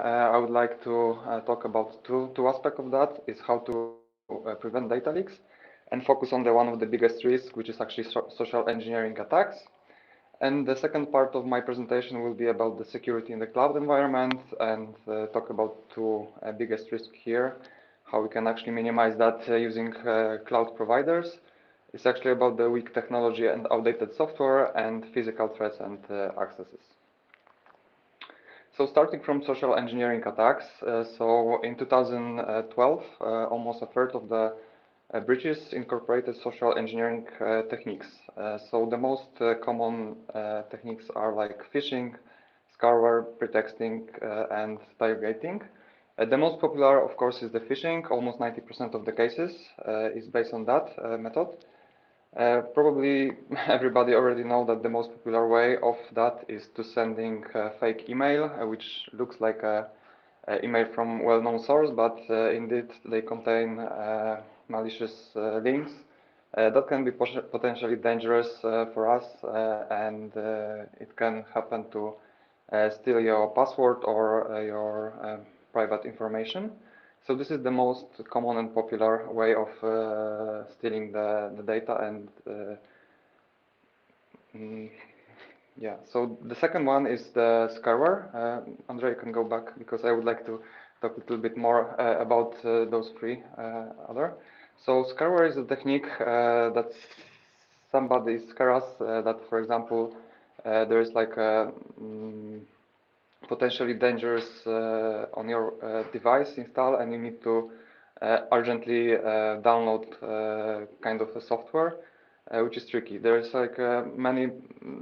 I would like to talk about two aspects of that, is how to prevent data leaks, and focus on the one of the biggest risks, which is actually social engineering attacks. And the second part of my presentation will be about the security in the cloud environment, and talk about two biggest risks here, how we can actually minimize that using cloud providers. It's actually about the weak technology and outdated software and physical threats and accesses. So starting from social engineering attacks, so in 2012, almost a third of the breaches incorporated social engineering techniques. So the most common techniques are like phishing, scarware, pretexting, and tailgating. The most popular, of course, is the phishing. Almost 90% of the cases is based on that method. Probably everybody already know that the most popular way of that is to sending fake email, which looks like a email from well-known source, but indeed they contain malicious links. That can be potentially dangerous for us, and it can happen to steal your password or your private information. So this is the most common and popular way of stealing the data, and yeah. So the second one is the scarware. André, you can go back because I would like to talk a little bit more about those three other. So scarware is a technique that somebody scares us that, for example, there is like a potentially dangerous on your device install, and you need to urgently download kind of a software, which is tricky. There's like many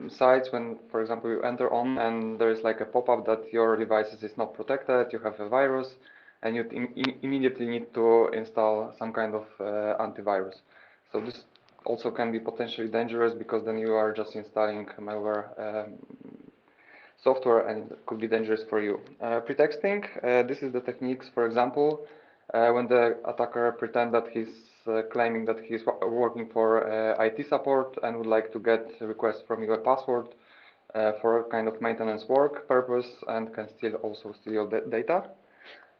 sites when, for example, you enter on and there's like a pop-up that your device is not protected, you have a virus, and you immediately need to install some kind of antivirus. So this also can be potentially dangerous because then you are just installing malware software, and it could be dangerous for you. Pretexting, this is the techniques, for example, when the attacker pretends that he's claiming that he's working for IT support and would like to get a request from you a password for a kind of maintenance work purpose, and can also steal your data.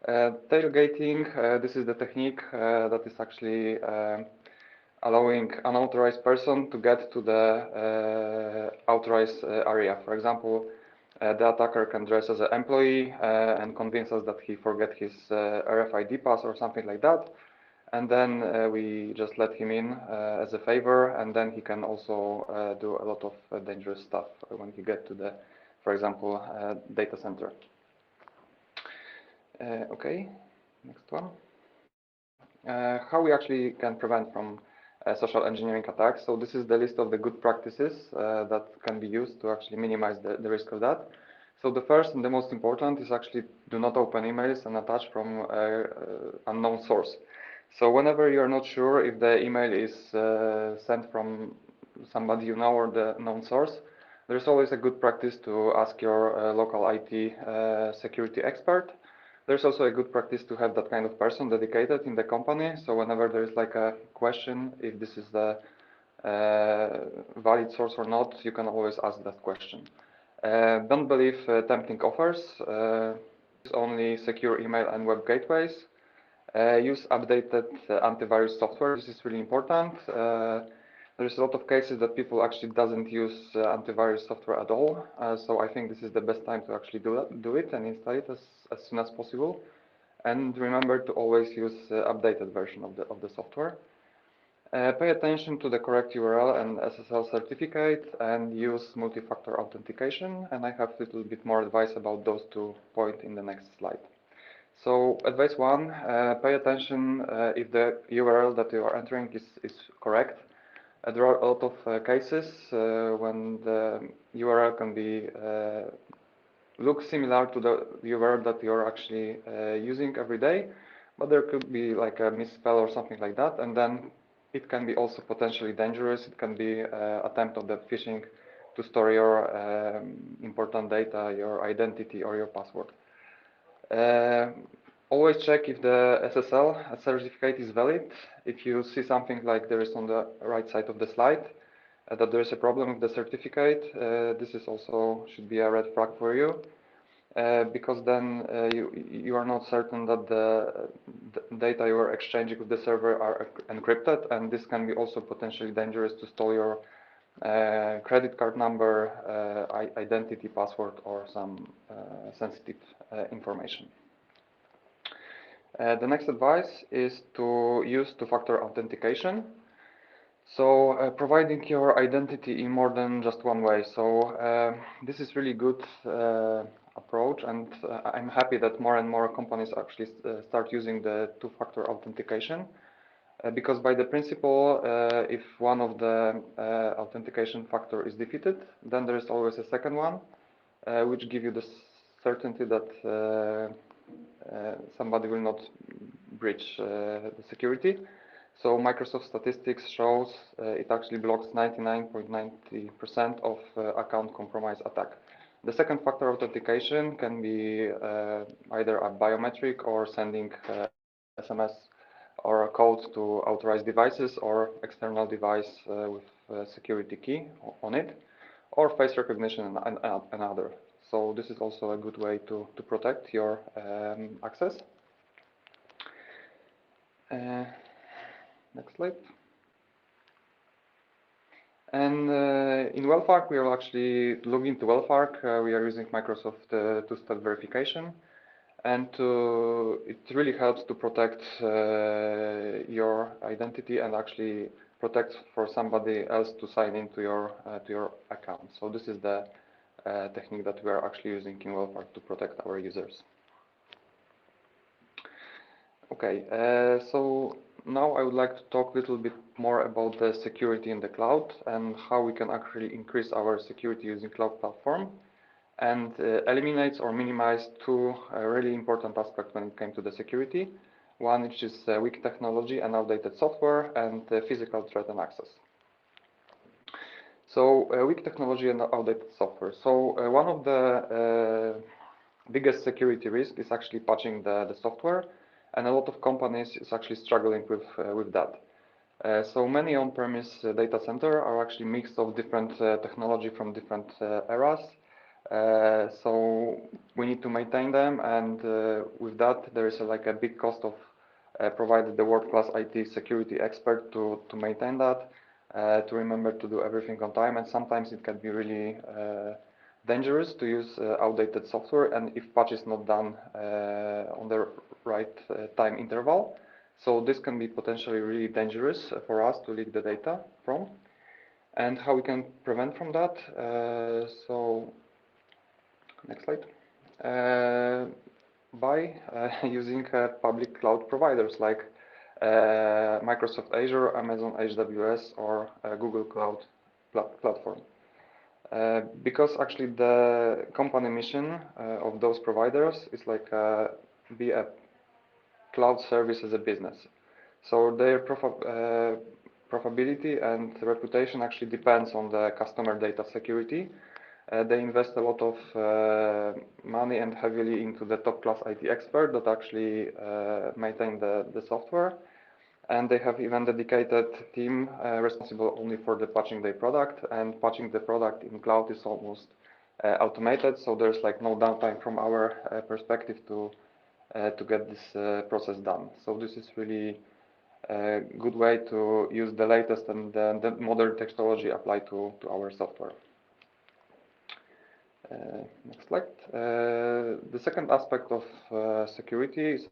Tailgating, this is the technique that is actually allowing unauthorized person to get to the authorized area. For example, the attacker can dress as an employee and convince us that he forget his RFID pass or something like that. And then we just let him in as a favor, and then he can also do a lot of dangerous stuff when he get to the, for example, data center. Okay, next one. How we actually can prevent from social engineering attacks. So this is the list of the good practices that can be used to actually minimize the risk of that. So the first and the most important is actually do not open emails and attach from unknown source. So whenever you're not sure if the email is sent from somebody you know or the known source, there's always a good practice to ask your local IT security expert. There's also a good practice to have that kind of person dedicated in the company. So whenever there is like a question, if this is the valid source or not, you can always ask that question. Don't believe tempting offers. Use only secure email and web gateways. Use updated antivirus software. This is really important. There's a lot of cases that people actually doesn't use antivirus software at all. So I think this is the best time to actually do it and install it as soon as possible. And remember to always use updated version of the software. Pay attention to the correct URL and SSL certificate, and use multi-factor authentication. And I have a little bit more advice about those 2 points in the next slide. So advice 1, pay attention if the URL that you are entering is correct. There are a lot of cases when the URL can be look similar to the URL that you're actually using every day, but there could be like a misspell or something like that, and then it can be also potentially dangerous. It can be attempt of the phishing to store your important data, your identity, or your password. Always check if the SSL certificate is valid. If you see something like there is on the right side of the slide, that there is a problem with the certificate, this is also should be a red flag for you. because then you are not certain that the data you are exchanging with the server are encrypted, and this can be also potentially dangerous to store your credit card number, identity, password, or some sensitive information. The next advice is to use two-factor authentication. So providing your identity in more than just one way. So this is really good approach, and I'm happy that more and more companies actually start using the two-factor authentication. Because by the principle, if one of the authentication factor is defeated, then there is always a second one, which give you the certainty that somebody will not breach the security. So Microsoft statistics shows it actually blocks 99.90% of account compromise attack. The second factor authentication can be either a biometric or sending SMS or a code to authorized devices or external device with a security key on it, or face recognition and another. So this is also a good way to protect your access. Next slide. And in WealthArc, we will actually log into WealthArc. We are using Microsoft two-step verification. And it really helps to protect your identity and actually protect for somebody else to sign into your account. So this is the technique that we are actually using in WealthArc to protect our users. Okay, so now I would like to talk a little bit more about the security in the cloud and how we can actually increase our security using cloud platform, and eliminates or minimize two really important aspects when it came to the security. One, which is weak technology and outdated software, and physical threat and access. So weak technology and outdated software. So one of the biggest security risks is actually patching the software, and a lot of companies is actually struggling with that. So many on-premise data center are actually mixed of different technology from different eras. So we need to maintain them, and with that there is like a big cost of providing the world-class IT security expert to maintain that, to remember to do everything on time, and sometimes it can be really dangerous to use outdated software, and if patch is not done on the right time interval. So this can be potentially really dangerous for us to leak the data from. And how we can prevent from that? So next slide. By using public cloud providers like Microsoft Azure, Amazon AWS, or Google Cloud Platform. Because actually the company mission of those providers is like be a cloud service as a business. So their profitability and reputation actually depends on the customer data security. They invest a lot of money and heavily into the top-class IT expert that actually maintain the software. And they have even dedicated team responsible only for the patching their product, and patching the product in cloud is almost automated, so there's like no downtime from our perspective to get this process done. So this is really a good way to use the latest and the modern technology applied to our software. Next slide. The second aspect of security is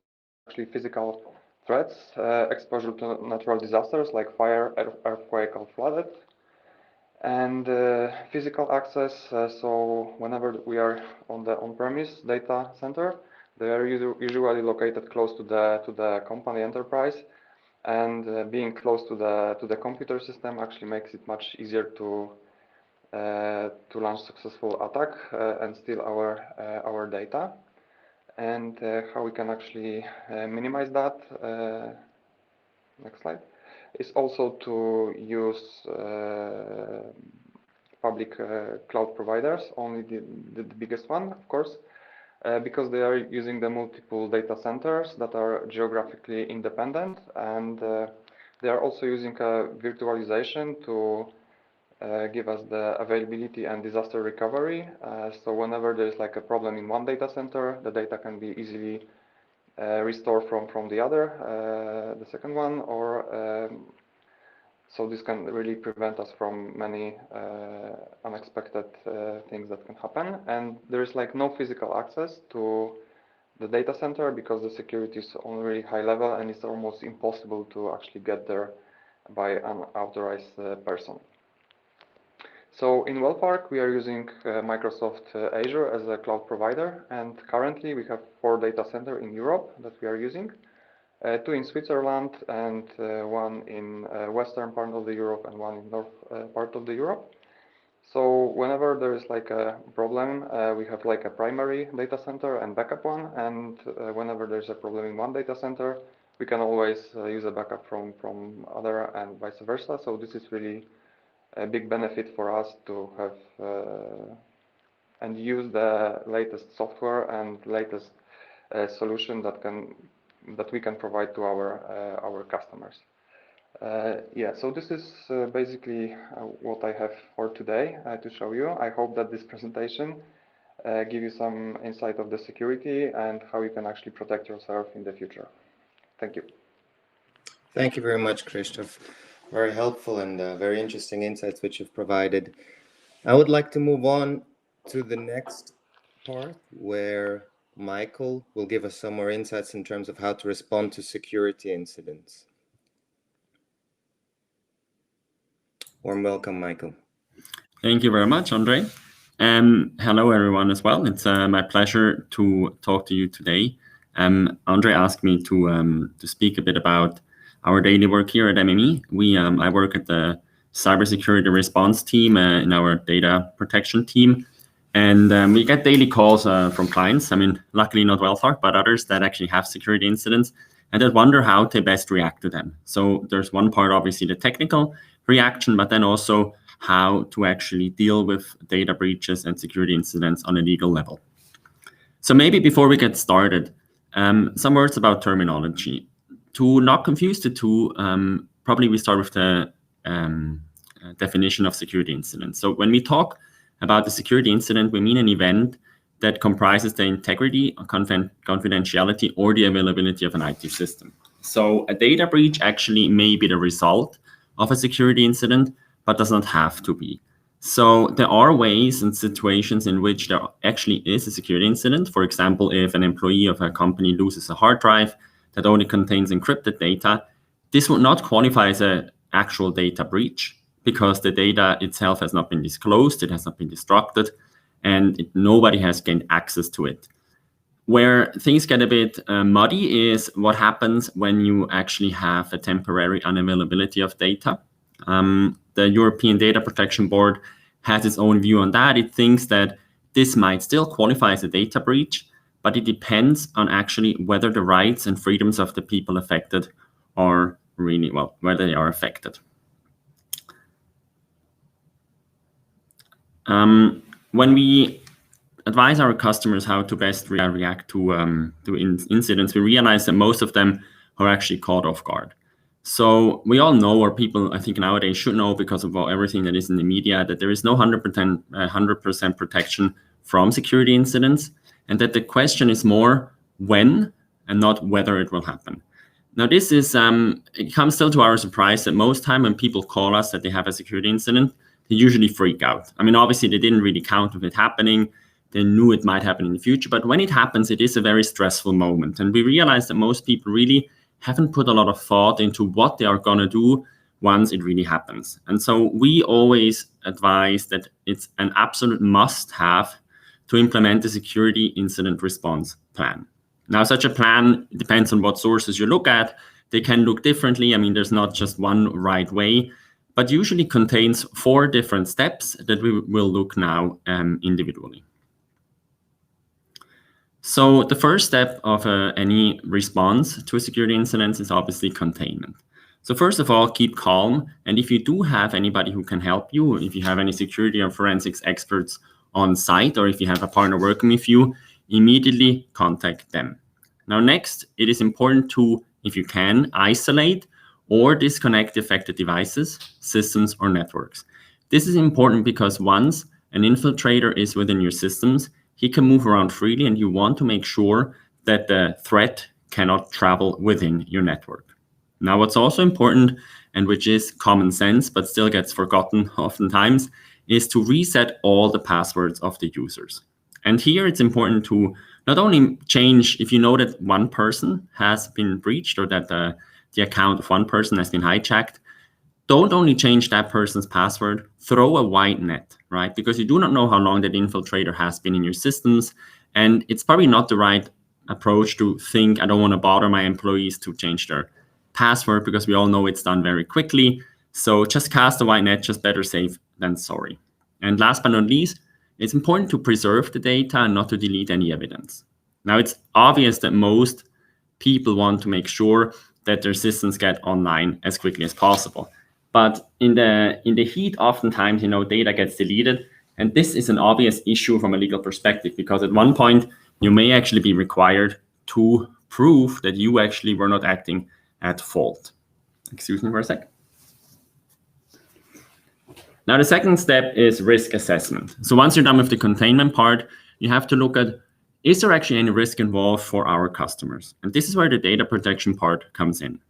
actually physical threats, exposure to natural disasters like fire, earthquake, or flood. And physical access, so whenever we are on the on-premise data center, they are usually located close to the company enterprise, and being close to the computer system actually makes it much easier to launch successful attack and steal our data. And how we can actually minimize that, next slide, is also to use public cloud providers, only the biggest one, of course, because they are using the multiple data centers that are geographically independent, and they are also using virtualization to give us the availability and disaster recovery. So whenever there is like a problem in one data center, the data can be easily restored from the other, the second one, or so this can really prevent us from many unexpected things that can happen. And there is like no physical access to the data center because the security is on a really high level and it's almost impossible to actually get there by an authorized person. So in WealthArc, we are using Microsoft Azure as a cloud provider, and currently we have 4 data centers in Europe that we are using, 2 in Switzerland and 1 in western part of the Europe and 1 in north part of the Europe. So whenever there is like a problem, we have like a primary data center and backup one, and whenever there's a problem in one data center, we can always use a backup from other and vice versa. So this is really a big benefit for us to have and use the latest software and latest solution that we can provide to our customers. Yeah, so this is basically what I have for today to show you. I hope that this presentation give you some insight of the security and how you can actually protect yourself in the future. Thank you. Thank you very much, Krzysztof. Very helpful and very interesting insights which you've provided. I would like to move on to the next part where Michael will give us some more insights in terms of how to respond to security incidents. Warm welcome, Michael. Thank you very much, André. Hello, everyone, as well. It's my pleasure to talk to you today. André asked me to speak a bit about our daily work here at MME. I work at the cybersecurity response team in our data protection team. And we get daily calls from clients. I mean, luckily not WealthArc, but others that actually have security incidents and that wonder how to best react to them. So there's one part, obviously, the technical reaction, but then also how to actually deal with data breaches and security incidents on a legal level. So maybe before we get started, some words about terminology. To not confuse the two, probably we start with the definition of security incident. So when we talk about the security incident, we mean an event that comprises the integrity, confidentiality, or the availability of an IT system. So a data breach actually may be the result of a security incident, but does not have to be. So there are ways and situations in which there actually is a security incident. For example, if an employee of a company loses a hard drive that only contains encrypted data, this would not qualify as an actual data breach because the data itself has not been disclosed, it has not been destructed, and nobody has gained access to it. Where things get a bit muddy is what happens when you actually have a temporary unavailability of data. The European Data Protection Board has its own view on that. It thinks that this might still qualify as a data breach, but it depends on actually whether the rights and freedoms of the people affected are really, well, whether they are affected. When we advise our customers how to best react to incidents, we realize that most of them are actually caught off guard. So we all know, or people I think nowadays should know because of everything that is in the media, that there is no 100% protection from security incidents, and that the question is more when and not whether it will happen. Now this is, it comes still to our surprise that most time when people call us that they have a security incident, they usually freak out. I mean, obviously they didn't really count with it happening. They knew it might happen in the future, but when it happens, it is a very stressful moment. And we realize that most people really haven't put a lot of thought into what they are going to do once it really happens. And so we always advise that it's an absolute must-have to implement a security incident response plan. Now, such a plan depends on what sources you look at. They can look differently. I mean, there's not just one right way, but usually contains 4 different steps that we will look now individually. So the first step of any response to a security incident is obviously containment. So first of all, keep calm. And if you do have anybody who can help you, if you have any security or forensics experts on site, or if you have a partner working with you, immediately contact them. Now, next, it is important to, if you can, isolate or disconnect affected devices, systems, or networks. This is important because once an infiltrator is within your systems, he can move around freely, and you want to make sure that the threat cannot travel within your network. Now, what's also important, and which is common sense but still gets forgotten oftentimes, is to reset all the passwords of the users. And here it's important to not only change if you know that one person has been breached or that the account of one person has been hijacked. Don't only change that person's password, throw a wide net, right? Because you do not know how long that infiltrator has been in your systems. And it's probably not the right approach to think, I don't want to bother my employees to change their password, because we all know it's done very quickly. So just cast a wide net, just better safe than sorry. And last but not least, it's important to preserve the data and not to delete any evidence. Now, it's obvious that most people want to make sure that their systems get online as quickly as possible. But in the heat, oftentimes, data gets deleted. And this is an obvious issue from a legal perspective, because at one point, you may actually be required to prove that you actually were not acting at fault. Excuse me for a sec. Now, the second step is risk assessment. So once you're done with the containment part, you have to look at, is there actually any risk involved for our customers? And this is where the data protection part comes in.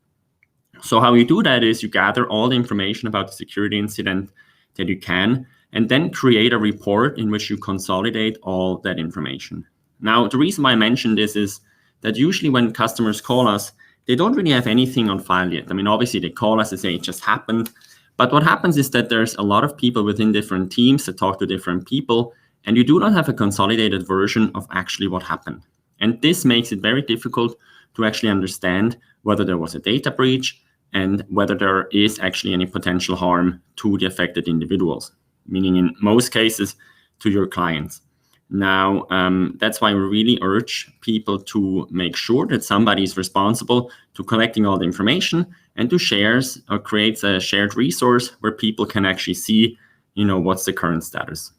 So how you do that is you gather all the information about the security incident that you can, and then create a report in which you consolidate all that information. Now, the reason why I mentioned this is that usually when customers call us, they don't really have anything on file yet. I mean, obviously they call us and say it just happened. But what happens is that there's a lot of people within different teams that talk to different people, and you do not have a consolidated version of actually what happened. And this makes it very difficult to actually understand whether there was a data breach and whether there is actually any potential harm to the affected individuals, meaning in most cases to your clients. Now, that's why we really urge people to make sure that somebody is responsible to collecting all the information and to shares or creates a shared resource where people can actually see, what's the current status.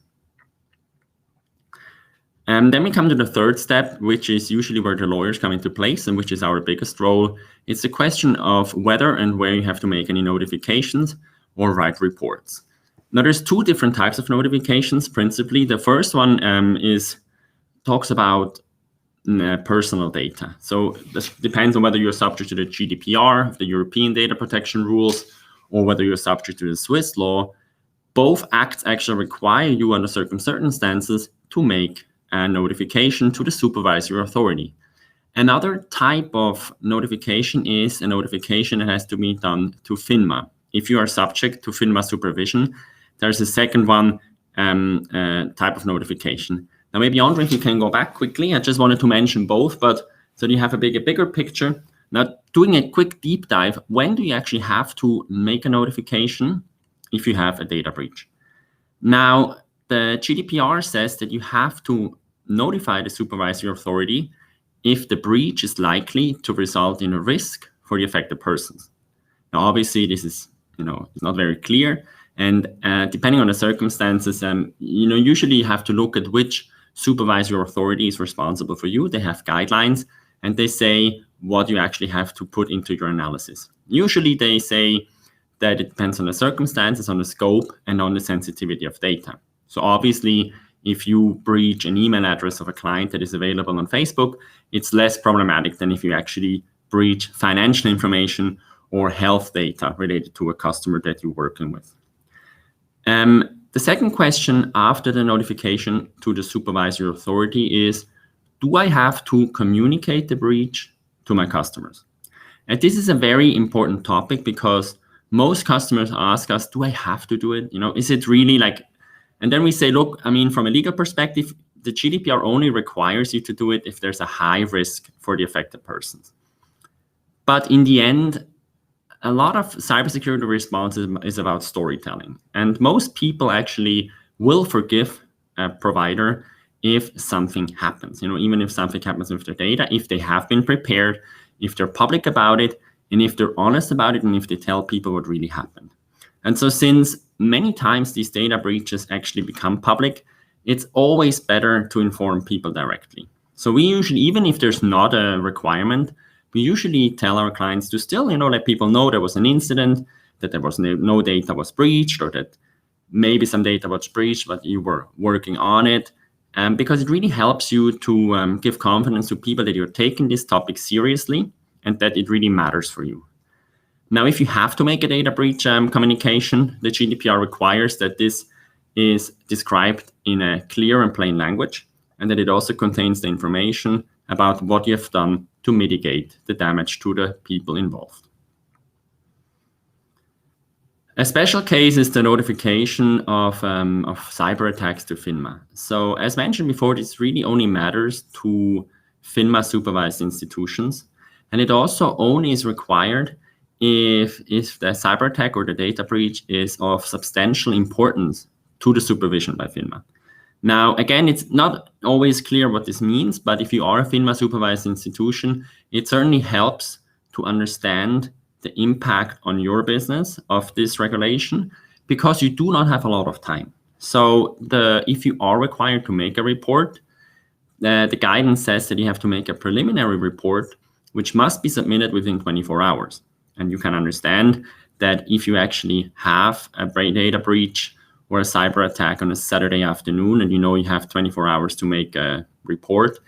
And then we come to the third step, which is usually where the lawyers come into place and which is our biggest role. It's the question of whether and where you have to make any notifications or write reports. Now, there's two different types of notifications, principally. The first one talks about personal data. So this depends on whether you're subject to the GDPR, the European data protection rules, or whether you're subject to the Swiss law. Both acts actually require you under certain circumstances to make a notification to the supervisory authority. Another type of notification is a notification that has to be done to FINMA. If you are subject to FINMA supervision, there's a second one type of notification. Now, maybe André, if you can go back quickly. I just wanted to mention both, but so you have a bigger picture. Now, doing a quick deep dive, when do you actually have to make a notification if you have a data breach? Now, the GDPR says that you have to notify the supervisory authority if the breach is likely to result in a risk for the affected persons. Now, obviously, this is it's not very clear, and depending on the circumstances, usually you have to look at which supervisory authority is responsible for you. They have guidelines, and they say what you actually have to put into your analysis. Usually, they say that it depends on the circumstances, on the scope, and on the sensitivity of data. So obviously, if you breach an email address of a client that is available on Facebook, it's less problematic than if you actually breach financial information or health data related to a customer that you're working with. The second question after the notification to the supervisory authority is, do I have to communicate the breach to my customers? And this is a very important topic because most customers ask us, do I have to do it? Is it really like, and then we say, look, from a legal perspective, the GDPR only requires you to do it if there's a high risk for the affected persons. But in the end, a lot of cybersecurity response is about storytelling. And most people actually will forgive a provider if something happens, even if something happens with their data, if they have been prepared, if they're public about it, and if they're honest about it, and if they tell people what really happened. And so since many times these data breaches actually become public, it's always better to inform people directly. So we usually, even if there's not a requirement, we usually tell our clients to still, let people know there was an incident, that there was no data was breached, or that maybe some data was breached, but you were working on it. Because it really helps you to give confidence to people that you're taking this topic seriously and that it really matters for you. Now, if you have to make a data breach communication, the GDPR requires that this is described in a clear and plain language, and that it also contains the information about what you have done to mitigate the damage to the people involved. A special case is the notification of cyber attacks to FINMA. So as mentioned before, this really only matters to FINMA supervised institutions. And it also only is required if the cyber attack or the data breach is of substantial importance to the supervision by FINMA. Now, again, it's not always clear what this means, but if you are a FINMA supervised institution, it certainly helps to understand the impact on your business of this regulation, because you do not have a lot of time. So if you are required to make a report, the guidance says that you have to make a preliminary report, which must be submitted within 24 hours. And you can understand that if you actually have a data breach or a cyber attack on a Saturday afternoon, and you know you have 24 hours to make a report,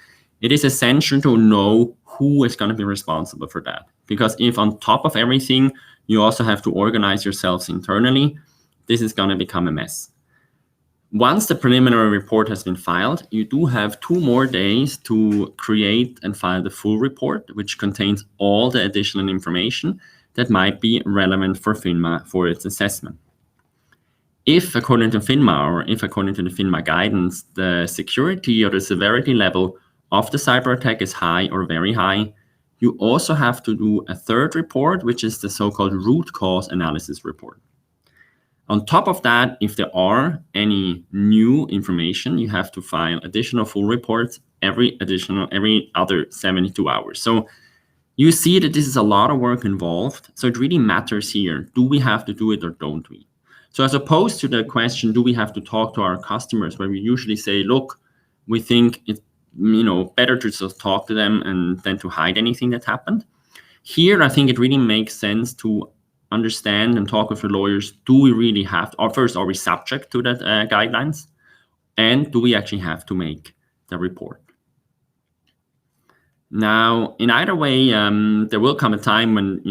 it is essential to know who is going to be responsible for that. Because if on top of everything, you also have to organize yourselves internally, this is going to become a mess. Once the preliminary report has been filed, you do have 2 more days to create and file the full report, which contains all the additional information that might be relevant for FINMA for its assessment. If, according to FINMA, or if according to the FINMA guidance, the security or the severity level of the cyber attack is high or very high, you also have to do a 3rd report, which is the so-called root cause analysis report. On top of that, if there are any new information, you have to file additional full reports every other 72 hours. So you see that this is a lot of work involved. So it really matters here. Do we have to do it or don't we? So as opposed to the question, do we have to talk to our customers, where we usually say, look, we think it's better to just talk to them and than to hide anything that happened. Here, I think it really makes sense to understand and talk with your lawyers. Do we really have to, or first, are we subject to that guidelines? And do we actually have to make the report? Now, in either way, there will come a time when,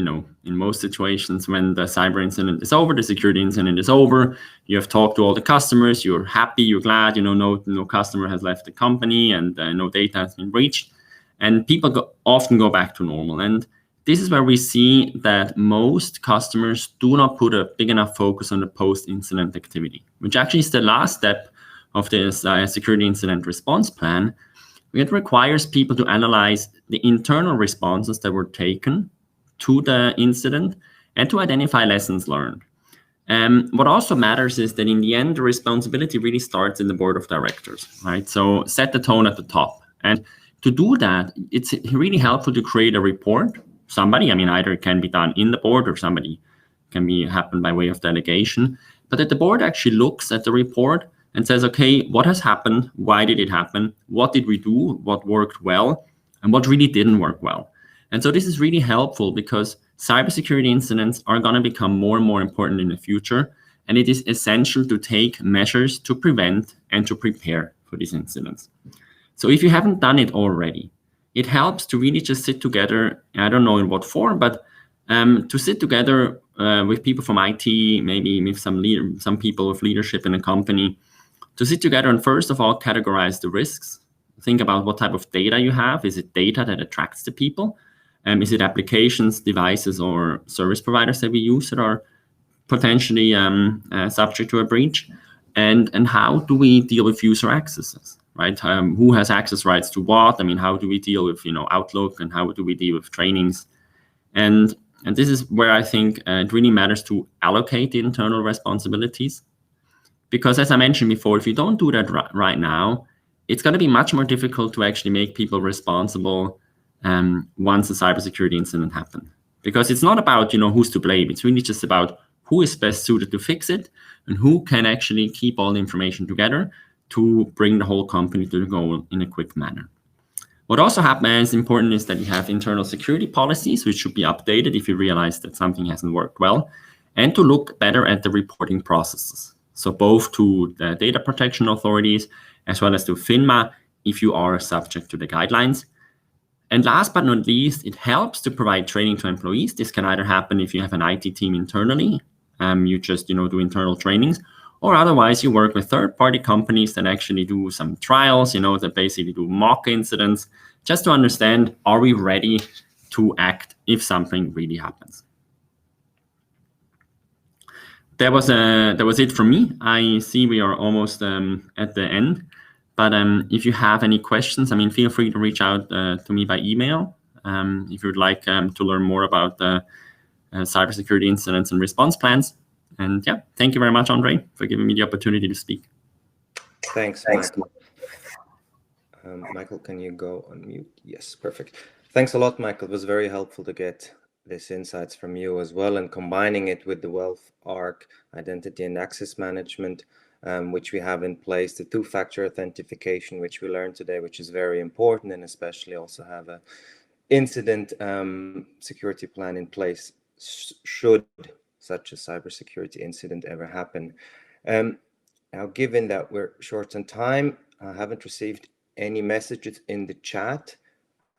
in most situations, when the cyber incident is over, the security incident is over, you have talked to all the customers, you're happy, you're glad, no customer has left the company and no data has been breached, and people often go back to normal. And this is where we see that most customers do not put a big enough focus on the post-incident activity, which actually is the last step of this security incident response plan. It requires people to analyze the internal responses that were taken to the incident and to identify lessons learned. What also matters is that in the end, the responsibility really starts in the board of directors, right? So set the tone at the top. And to do that, it's really helpful to create a report. Either it can be done in the board or somebody can happen by way of delegation, but that the board actually looks at the report and says, okay, what has happened? Why did it happen? What did we do? What worked well? And what really didn't work well? And so this is really helpful, because cybersecurity incidents are going to become more and more important in the future. And it is essential to take measures to prevent and to prepare for these incidents. So if you haven't done it already, it helps to really just sit together. I don't know in what form, but to sit together with people from IT, maybe with some people of leadership in a company, to sit together and first of all categorize the risks. Think about what type of data you have. Is it data that attracts the people? Is it applications, devices, or service providers that we use that are potentially subject to a breach? And how do we deal with user accesses, right? Who has access rights to what? How do we deal with Outlook, and how do we deal with trainings? And this is where I think it really matters to allocate the internal responsibilities. Because as I mentioned before, if you don't do that right now, it's going to be much more difficult to actually make people responsible once a cybersecurity incident happens. Because it's not about who's to blame. It's really just about who is best suited to fix it and who can actually keep all the information together to bring the whole company to the goal in a quick manner. What also happens important is that you have internal security policies, which should be updated if you realize that something hasn't worked well, and to look better at the reporting processes. So both to the data protection authorities as well as to FINMA if you are subject to the guidelines. And last but not least, it helps to provide training to employees. This can either happen if you have an IT team internally, you just do internal trainings, or otherwise you work with third-party companies that actually do some trials, that basically do mock incidents, just to understand, are we ready to act if something really happens? That was it from me. I see we are almost at the end. But if you have any questions, feel free to reach out to me by email if you would like to learn more about the cybersecurity incidents and response plans. And yeah, thank you very much, André, for giving me the opportunity to speak. Thanks, Michael. Michael, can you go on mute? Yes, perfect. Thanks a lot, Michael. It was very helpful to get these insights from you as well, and combining it with the WealthArc identity and access management, which we have in place, the two-factor authentication, which we learned today, which is very important, and especially also have a incident security plan in place should such a cybersecurity incident ever happen. Now, given that we're short on time, I haven't received any messages in the chat.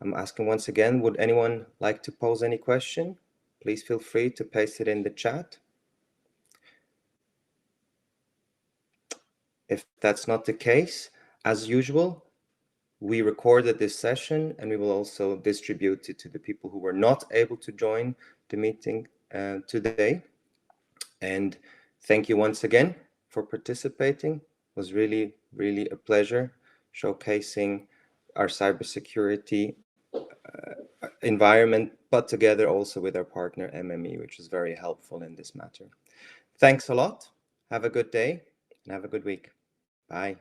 I'm asking once again, would anyone like to pose any question? Please feel free to paste it in the chat. If that's not the case, as usual, we recorded this session and we will also distribute it to the people who were not able to join the meeting today. And thank you once again for participating. It was really, really a pleasure showcasing our cybersecurity environment, but together also with our partner MME, which is very helpful in this matter. Thanks a lot. Have a good day and have a good week. Bye.